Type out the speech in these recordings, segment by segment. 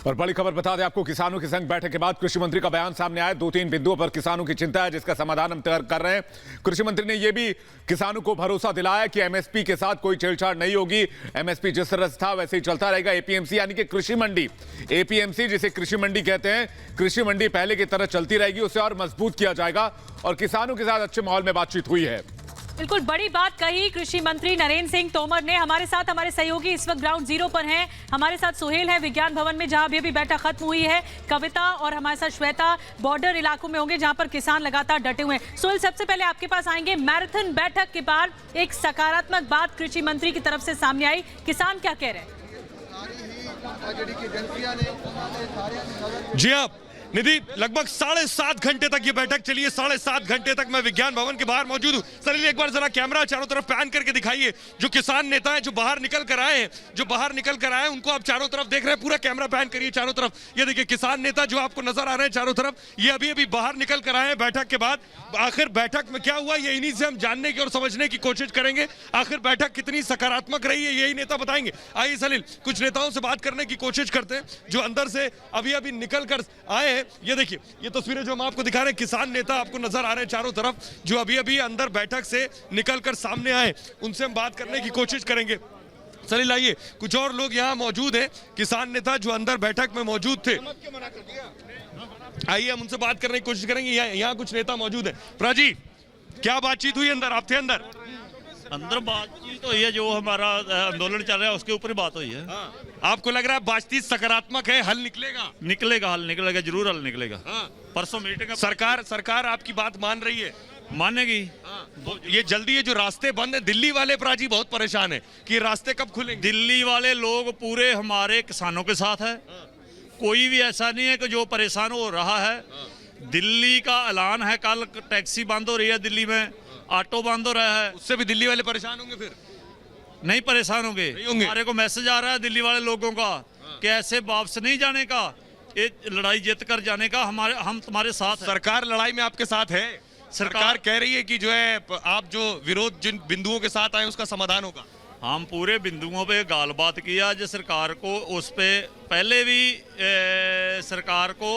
और बड़ी खबर बता दें आपको, किसानों की संग बैठक के बाद कृषि मंत्री का बयान सामने आया। 2-3 बिंदुओं पर किसानों की चिंता है, जिसका समाधान हम तैयार कर रहे हैं। कृषि मंत्री ने यह भी किसानों को भरोसा दिलाया कि एमएसपी के साथ कोई छेड़छाड़ नहीं होगी। एमएसपी जिस तरह था वैसे ही चलता रहेगा। एपीएमसी यानी कि कृषि मंडी, एपीएमसी जिसे कृषि मंडी कहते हैं, कृषि मंडी पहले की तरह चलती रहेगी, उसे और मजबूत किया जाएगा। और किसानों के साथ अच्छे माहौल में बातचीत हुई है। बिल्कुल बड़ी बात कही कृषि मंत्री नरेंद्र सिंह तोमर ने। हमारे साथ हमारे सहयोगी इस वक्त ग्राउंड जीरो पर हैं। हमारे साथ सुहेल है विज्ञान भवन में, जहां अभी बैठक खत्म हुई है। कविता और हमारे साथ श्वेता बॉर्डर इलाकों में होंगे, जहां पर किसान लगातार डटे हुए हैं। सुहेल, सबसे पहले आपके पास आएंगे। मैराथन बैठक के बाद एक सकारात्मक बात कृषि मंत्री की तरफ से सामने आई, किसान क्या कह रहे हैं? जी हाँ निधि, लगभग 7.5 घंटे तक ये बैठक चली है। 7.5 घंटे तक मैं विज्ञान भवन के बाहर मौजूद हूँ। सलील, एक बार जरा कैमरा चारों तरफ पैन करके दिखाइए। जो किसान नेता हैं, जो बाहर निकल कर आए हैं, उनको आप चारों तरफ देख रहे हैं। पूरा कैमरा पैन करिए चारों तरफ। ये देखिए किसान नेता जो आपको नजर आ रहे हैं चारों तरफ, ये अभी बाहर निकल कर आए हैं बैठक के बाद। आखिर बैठक में क्या हुआ, ये इन्हीं से हम जानने की और समझने की कोशिश करेंगे। आखिर बैठक कितनी सकारात्मक रही है, यही नेता बताएंगे। आइए सलील, कुछ नेताओं से बात करने की कोशिश करते हैं जो अंदर से अभी निकल कर आए हैं। ये देखिए, ये तस्वीरें जो हम आपको दिखा रहे हैं, किसान नेता आपको नजर आ रहे हैं चारों तरफ, जो अभी अंदर बैठक से निकलकर सामने आए। उनसे हम बात करने की कोशिश करेंगे। सलील, आइए, कुछ और लोग यहाँ मौजूद हैं, किसान नेता जो अंदर बैठक में मौजूद थे। आइए हम उनसे बात करने की कोशिश करेंगे। यहाँ कुछ नेता मौजूद है। प्राजी, क्या बातचीत हुई अंदर? आप थे अंदर बातचीत तो ये जो हमारा आंदोलन चल रहा है उसके ऊपर ही बात हुई है। आपको लग रहा है बातचीत सकारात्मक है, हल निकलेगा? हल निकलेगा, जरूर हल निकलेगा। परसों मीटिंग, सरकार आपकी बात मान रही है? मानेगी। ये जल्दी ये जो रास्ते बंद है, दिल्ली वाले प्राजी बहुत परेशान है कि रास्ते कब खुलेंगे। दिल्ली वाले लोग पूरे हमारे किसानों के साथ है। कोई भी ऐसा नहीं है कि जो परेशान हो रहा है। दिल्ली का ऐलान है, कल टैक्सी बंद हो रही है दिल्ली में, ऑटो बंद हो रहा है। उससे भी दिल्ली वाले परेशान होंगे? फिर नहीं परेशान होंगे। हमारे को मैसेज आ रहा है दिल्ली वाले लोगों का कि ऐसे वापस नहीं जाने का, ये लड़ाई जीत कर जाने का। हम तुम्हारे साथ हैं। सरकार लड़ाई में आपके साथ है? सरकार कह रही है कि जो है आप जो विरोध जिन बिंदुओं के साथ आए उसका समाधान होगा। हम पूरे बिंदुओं पे गाल बात किया जो सरकार को, उस पे पहले भी सरकार को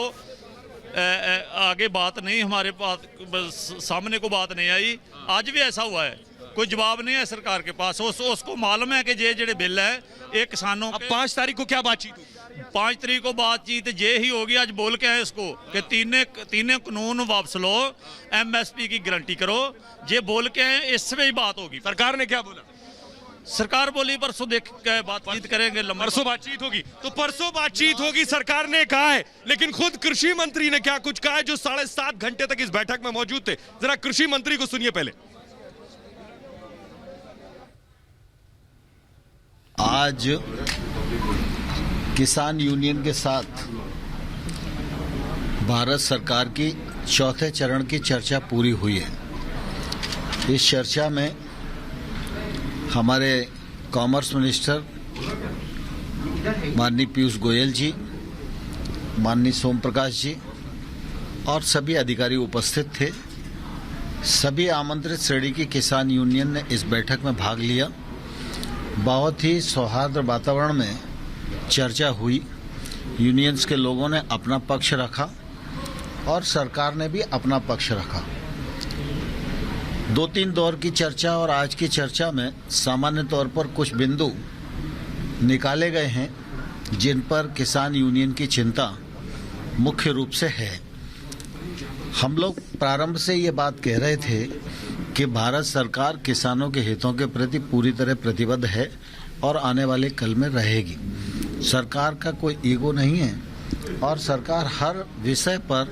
आगे बात नहीं, हमारे पास सामने को बात नहीं आई। आज भी ऐसा हुआ है, कोई जवाब नहीं है सरकार के पास। उसको मालूम है कि ये जेडे बिल है ये किसानों। अब 5 तारीख को क्या बातचीत हुई? 5 तारीख को बातचीत ये ही होगी। आज बोल के आए इसको कि तीनों कानून वापस लो, एमएसपी की गारंटी करो, ये बोल के आए। इसमें ही बात होगी। सरकार ने क्या बोला? सरकार बोली परसों देख के बातचीत करेंगे। परसों बातचीत होगी, तो परसों बातचीत होगी सरकार ने कहा है। लेकिन खुद कृषि मंत्री ने क्या कुछ कहा है, जो 7.5 घंटे तक इस बैठक में मौजूद थे। जरा कृषि मंत्री को सुनिए पहले। आज किसान यूनियन के साथ भारत सरकार की चौथे चरण की चर्चा पूरी हुई है। इस चर्चा में हमारे कॉमर्स मिनिस्टर माननीय पीयूष गोयल जी, माननीय सोम प्रकाश जी और सभी अधिकारी उपस्थित थे। सभी आमंत्रित श्रेणी की किसान यूनियन ने इस बैठक में भाग लिया। बहुत ही सौहार्द वातावरण में चर्चा हुई। यूनियंस के लोगों ने अपना पक्ष रखा और सरकार ने भी अपना पक्ष रखा। 2-3 दौर की चर्चा और आज की चर्चा में सामान्य तौर पर कुछ बिंदु निकाले गए हैं जिन पर किसान यूनियन की चिंता मुख्य रूप से है। हम लोग प्रारंभ से ये बात कह रहे थे कि भारत सरकार किसानों के हितों के प्रति पूरी तरह प्रतिबद्ध है और आने वाले कल में रहेगी। सरकार का कोई ईगो नहीं है और सरकार हर विषय पर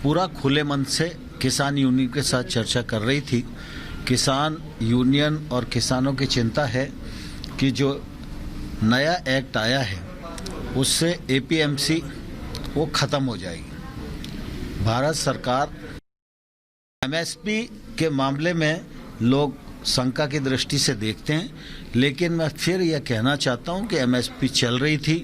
पूरा खुले मन से किसान यूनियन के साथ चर्चा कर रही थी। किसान यूनियन और किसानों की चिंता है कि जो नया एक्ट आया है उससे एपीएमसी वो ख़त्म हो जाएगी। भारत सरकार एमएसपी के मामले में लोग शंका की दृष्टि से देखते हैं, लेकिन मैं फिर यह कहना चाहता हूं कि एमएसपी चल रही थी,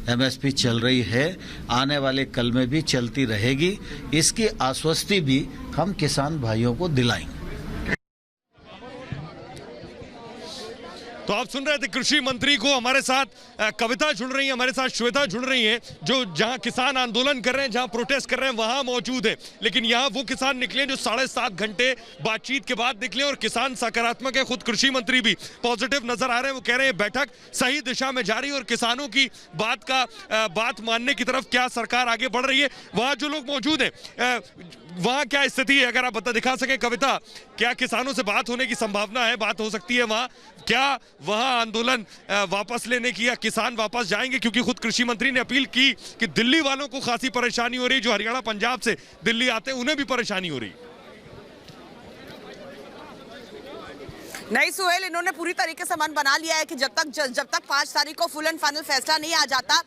एमएसपी चल रही है, आने वाले कल में भी चलती रहेगी। इसकी आश्वस्ति भी हम किसान भाइयों को दिलाएंगे। तो आप सुन रहे थे कृषि मंत्री को। हमारे साथ कविता जुड़ रही है, हमारे साथ श्वेता जुड़ रही है, जो जहां किसान आंदोलन कर रहे हैं, जहां प्रोटेस्ट कर रहे हैं, वहां मौजूद है। लेकिन यहां वो किसान निकले जो 7.5 घंटे बातचीत के बाद निकले, और किसान सकारात्मक है। खुद कृषि मंत्री भी पॉजिटिव नजर आ रहे हैं। वो कह रहे हैं बैठक सही दिशा में जा रही है और किसानों की बात मानने की तरफ क्या सरकार आगे बढ़ रही है। वहां जो लोग मौजूद हैं, वहां क्या स्थिति है, अगर आप दिखा सके कविता, क्या किसानों से बात होने की संभावना है, बात हो सकती है वहां? क्या वहां आंदोलन वापस लेने की, या किसान वापस जाएंगे? क्योंकि खुद कृषि मंत्री ने अपील की कि दिल्ली वालों को खासी परेशानी हो रही, जो हरियाणा पंजाब से दिल्ली आते हैं उन्हें भी परेशानी हो रही। नहीं सुहेल, इन्होंने पूरी तरीके से मन बना लिया है कि जब तक 5 तारीख को फुल एंड फाइनल फैसला नहीं आ जाता,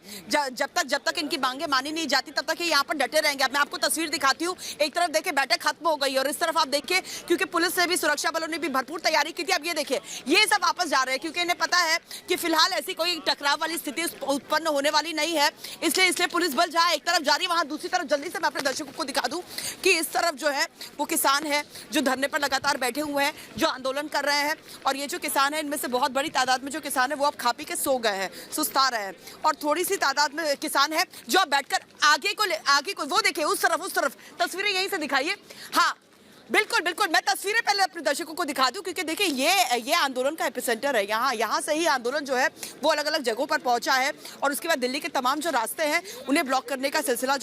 जब तक इनकी मांगे मानी नहीं जाती, तब तक ये यहाँ पर डटे रहेंगे। अब मैं आपको तस्वीर दिखाती हूँ। एक तरफ देखिए बैठक खत्म हो गई और इस तरफ आप देखिए, क्योंकि पुलिस से भी, सुरक्षा बलों ने भी भरपूर तैयारी की थी। अब ये देखिए, ये सब वापस जा रहे हैं क्योंकि इन्हें पता है कि फिलहाल ऐसी कोई टकराव वाली स्थिति उत्पन्न होने वाली नहीं है। इसलिए पुलिस बल जहाँ एक तरफ जा रही है, वहाँ दूसरी तरफ जल्दी से मैं अपने दर्शकों को दिखा दूँ कि इस तरफ जो है वो किसान है जो धरने पर लगातार बैठे हुए हैं, जो आंदोलन कर रहे हैं। और ये जो किसान है, इनमें से बहुत बड़ी तादाद में जो किसान है वो अब खा पी के सो गए हैं, सुस्ता रहे हैं। और थोड़ी सी तादाद में किसान है जो अब बैठकर आगे को वो देखिए, उस तरफ तस्वीरें यहीं से दिखाइए। हाँ बिल्कुल, मैं तस्वीरें पहले अपने दर्शकों को दिखा दूं, क्योंकि देखिए ये आंदोलन का एपिसेंटर है। यहाँ से ही आंदोलन जो है वो अलग अलग जगहों पर पहुंचा है, और उसके बाद दिल्ली के तमाम जो रास्ते हैं उन्हें ब्लॉक करने का सिलसिला